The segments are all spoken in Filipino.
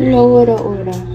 Hello, ora-ora.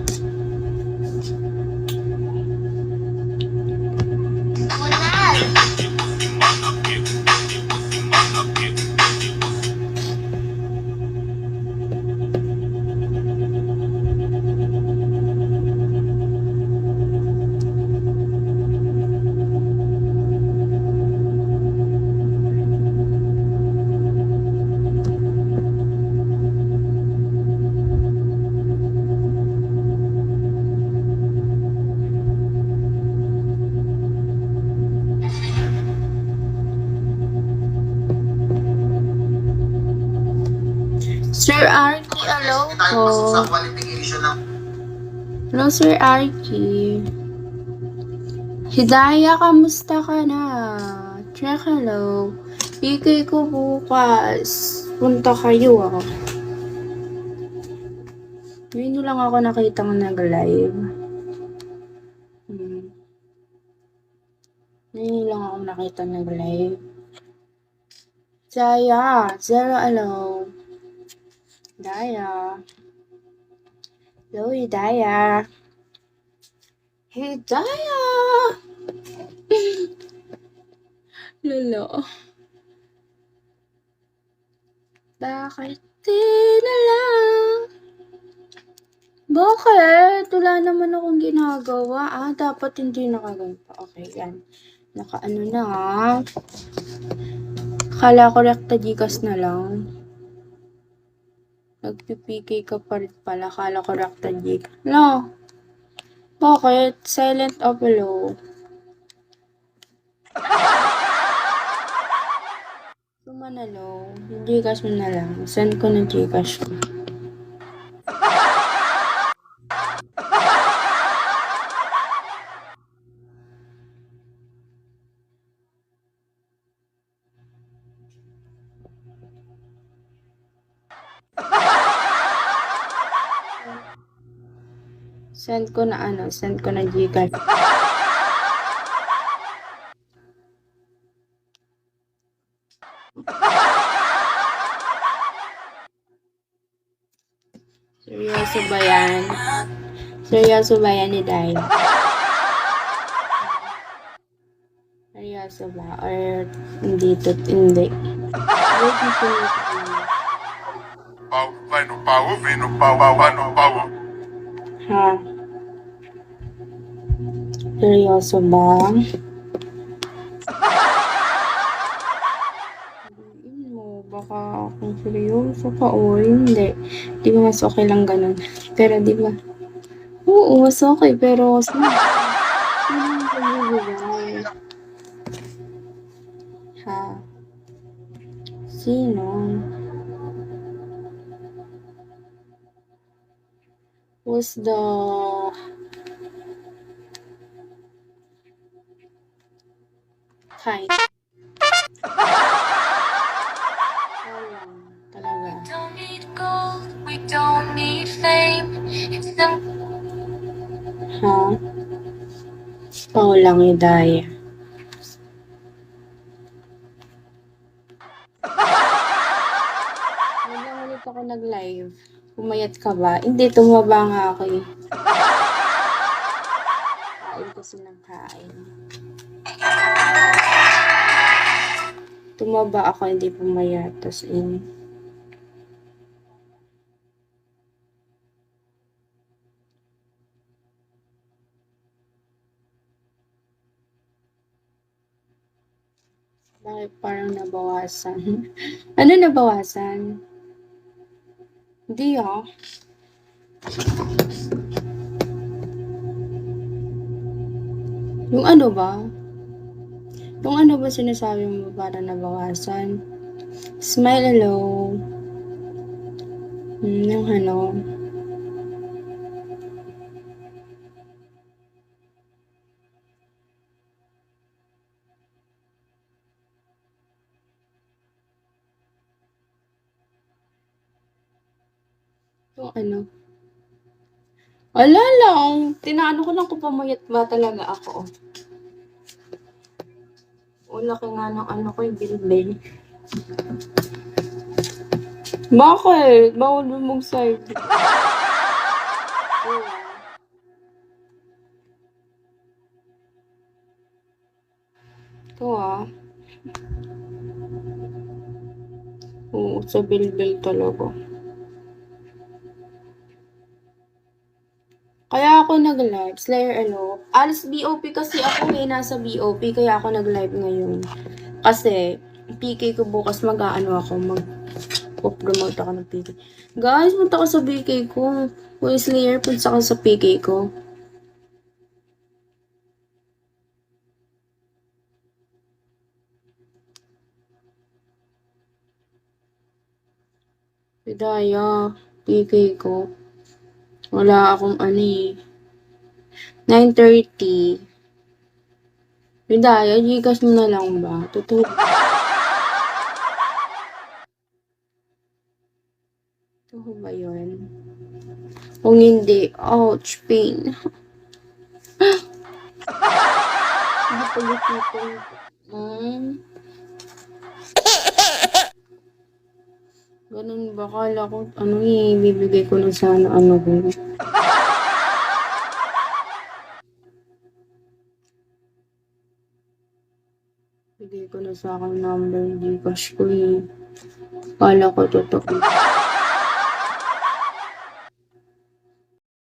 Sir Arky, hello po. Hello, Sir Arky. Hidaya, kamusta ka na? Check, hello. PK ko bukas. Punta kayo ah. Ngayon lang ako nakitang nag-live. Ngayon lang ako nakitang nag-live. Daya, zero hello. Daya. Hello, Hidaya. Hidaya! Lolo. Bakit di na lang? Bakit? Wala naman akong ginagawa. Dapat hindi nakaganto. Okay, yan. Nakaano na Akala ko rekta Gcash na lang. Nagpipk ka pa rin pala. Akala ko rekta Gcash. No. Bakit? Silent upload. Manalo, Gcash mo na lang. Send ko na Gcash ko. Send ko na Gcash. Seryoso ba yan? Seryoso ba yan ni Day? Seryoso ba? Or hindi? Ha? Seryoso ba? Baka kung seryoso ka o hindi. Di ba mas okay lang ganun? Pero di ba? Oo, mas okay. Pero ha? Sino? Who's the kind? We don't need fame. Ha? Oo lang, Hidaya. Hanggang ulit ako nag-live. Pumayat ka ba? Hindi, tumaba nga ako eh. Kain kasi ng kain. Tumaba ako, hindi pumayat. Tapos bakit parang nabawasan? Ano nabawasan? Hindi Yung ano ba? Yung ano ba sinasabi mo para nabawasan? Smile hello. Yung ano? Yung ano? Wala lang. Tinaano ko lang kung pumayat ba talaga ako. O laki nga ng ano ko yung bilbil. Bakit? Bawal mo mag-side. Ito Oo, sa bilbil talaga. Kaya ako nag-live, Slayer ano, alas BOP kasi ako nasa BOP kaya ako nag-live ngayon. Kasi, PK ko bukas mag-aano ako, mag-promote ako ng PK. Guys, punta ka sa PK ko. Kung Slayer, punta ka sa PK ko. Bidaya, PK ko. Wala akong 9:30. Bidaya, Gcash mo na lang ba? Totoo. Totoo ba yun? Kung hindi, ouch, pain. Hindi pag-isipan. Ganun ba? Kala ko, bibigay ko na sana, ko. Bigay ko na sa akin number, Gcash ko eh. Kala ko totoo.